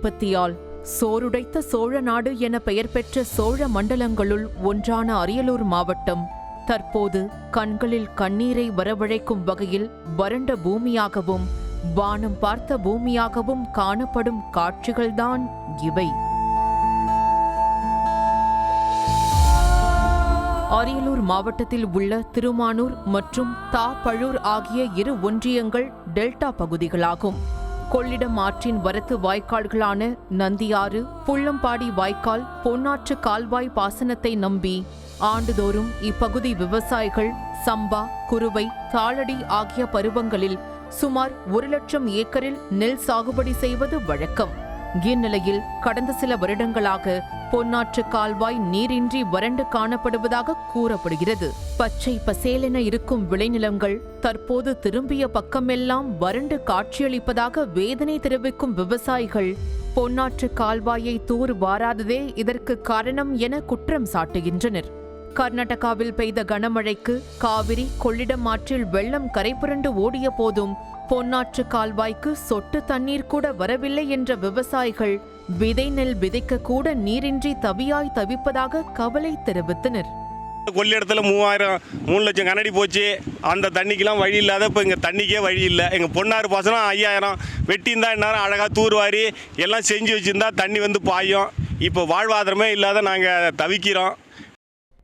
உற்பத்தியால் சோறுடைத்த சோழ நாடு என பெயர் பெற்ற சோழ மண்டலங்களுள் ஒன்றான அரியலூர் மாவட்டம் தற்போது கண்களில் கண்ணீரை வரவழைக்கும் வகையில் வறண்ட பூமியாகவும் வானம் பார்த்த பூமியாகவும் காணப்படும் காட்சிகள்தான் இவை. அரியலூர் மாவட்டத்தில் உள்ள திருமானூர் மற்றும் தாப்பழூர் ஆகிய இரு ஒன்றியங்கள் டெல்டா பகுதிகளாகும். கொள்ளிடம் ஆற்றின் வரத்து வாய்க்கால்களான நந்தியாறு, புள்ளம்பாடி வாய்க்கால், பொன்னாற்று கால்வாய் பாசனத்தை நம்பி ஆண்டுதோறும் இப்பகுதி விவசாயிகள் சம்பா, குறுவை, தாளடி ஆகிய பருவங்களில் சுமார் 1,00,000 ஏக்கரில் நெல் சாகுபடி செய்வது வழக்கம். இந்நிலையில் கடந்த சில வருடங்களாக பொன்னாற்று கால்வாய் நீரின்றி வறண்டு காணப்படுவதாக கூறப்படுகிறது. பச்சை பசேலென இருக்கும் விளைநிலங்கள் தற்போது திரும்பிய பக்கமெல்லாம் வறண்டு காட்சியளிப்பதாக வேதனை தெரிவிக்கும் விவசாயிகள் பொன்னாற்று கால்வாயை தூர் வாராததே இதற்கு காரணம் என குற்றம் சாட்டுகின்றனர். கர்நாடகாவில் பெய்த கனமழைக்கு காவிரி, கொள்ளிடம் ஆற்றில் வெள்ளம் கரைபுரண்டு ஓடிய போதும் பொன்னாற்று கால்வாய்க்கு சொட்டு தண்ணீர் கூட வரவில்லை என்ற விவசாயிகள் விதை நெல் விதைக்க கூட நீரின்றி தவியாய் தவிப்பதாக கவலை தெரிவித்தனர். கொள்ளிடத்தில் 3,00,000 கனடி போச்சு. அந்த தண்ணிக்கெல்லாம் வழி இல்லாத இப்போ இங்கே தண்ணிக்கே வழி இல்லை. எங்கள் பொன்னாறு பாசனம் 5,000 வெட்டியிருந்தா இந்நேரம் அழகாக தூர்வாரி எல்லாம் செஞ்சு வச்சுருந்தா தண்ணி வந்து பாயும். இப்போ வாழ்வாதாரமே இல்லாத நாங்கள் தவிக்கிறோம்.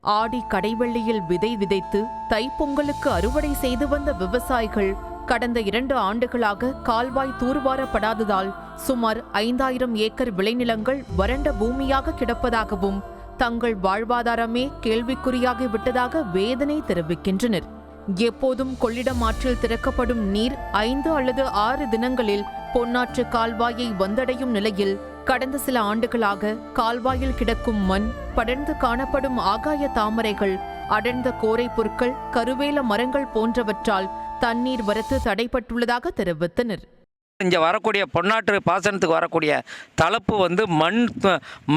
ஆடி கடைவெள்ளியில் விதை விதைத்து தைப்பொங்கலுக்கு அறுவடை செய்து வந்த விவசாயிகள் கடந்த 2 ஆண்டுகளாக கால்வாய் தூர்வாரப்படாததால் சுமார் 5,000 ஏக்கர் விளைநிலங்கள் வறண்ட பூமியாக கிடப்பதாகவும் தங்கள் வாழ்வாதாரமே கேள்விக்குறியாகி விட்டதாக வேதனை தெரிவிக்கின்றனர். எப்போதும் கொள்ளிடம் ஆற்றில் திறக்கப்படும் நீர் 5 அல்லது 6 தினங்களில் பொன்னாற்று கால்வாயை வந்தடையும் நிலையில் கடந்த சில ஆண்டுகளாக கால்வாயில் கிடக்கும் மண், படர்ந்து காணப்படும் ஆகாய தாமரைகள், அடர்ந்த கோரை புற்கள், கருவேல மரங்கள் போன்றவற்றால் தண்ணீர் வரத்து தடைப்பட்டுள்ளதாக தெரிவித்தனர். இங்கே வரக்கூடிய பொன்னாற்று பாசனத்துக்கு வரக்கூடிய தளப்பு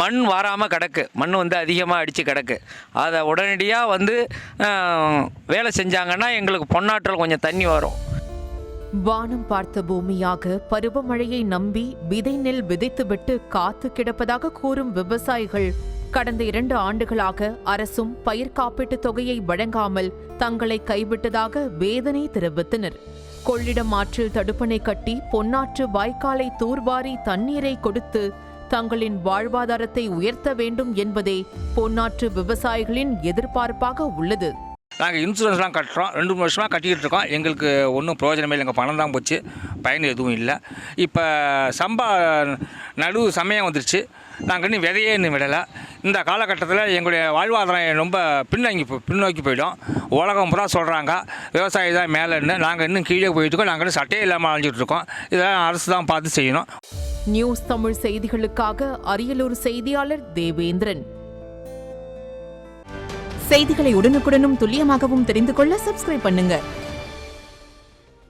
மண் வாராமல் கிடக்கு. மண் அதிகமாக அடித்து கிடக்கு. அதை உடனடியாக வேலை செஞ்சாங்கன்னா எங்களுக்கு பொன்னாற்றில் கொஞ்சம் தண்ணி வரும். வானம் பார்த்த பூமியாக பருவமழையை நம்பி விதை நெல் விதைத்துவிட்டு காத்து கிடப்பதாக கூறும் விவசாயிகள் கடந்த 2 ஆண்டுகளாக அரசும் பயிர் காப்பீட்டுத் தொகையை வழங்காமல் தங்களை கைவிட்டதாக வேதனை தெரிவித்தனர். கொள்ளிடம் ஆற்றில் தடுப்பணை கட்டி பொன்னாற்று வாய்க்காலை தூர்வாரி தண்ணீரை கொடுத்து தங்களின் வாழ்வாதாரத்தை உயர்த்த வேண்டும் என்பதே பொன்னாற்று விவசாயிகளின் எதிர்பார்ப்பாக உள்ளது. நாங்கள் இன்சூரன்ஸ்லாம் கட்டுறோம். 2-3 வருஷமாக கட்டிக்கிட்டு இருக்கோம். எங்களுக்கு ஒன்றும் பிரயோஜனமே இல்லை. எங்கள் பணம் தான் போச்சு, பயன் எதுவும் இல்லை. இப்போ சம்பா நடுவு சமயம் வந்துருச்சு. நாங்கள் இன்னும் விதையே இன்னும் விடலை. இந்த காலகட்டத்தில் எங்களுடைய வாழ்வாதாரம் ரொம்ப பின்னோக்கி போயிடும். உலகம் பூரா சொல்கிறாங்க விவசாயி தான் மேலேன்னு. நாங்கள் இன்னும் கீழே போயிட்டுருக்கோம். நாங்கள் சட்டையே இல்லாமல் அழிஞ்சிட்டு இருக்கோம். இதெல்லாம் அரசு தான் பார்த்து செய்யணும். நியூஸ் தமிழ் செய்திகளுக்காக அரியலூர் செய்தியாளர் தேவேந்திரன். செய்திகளை உடனுக்குடனும் துல்லியமாகவும் தெரிந்து கொள்ள சப்ஸ்கிரைப் பண்ணுங்க.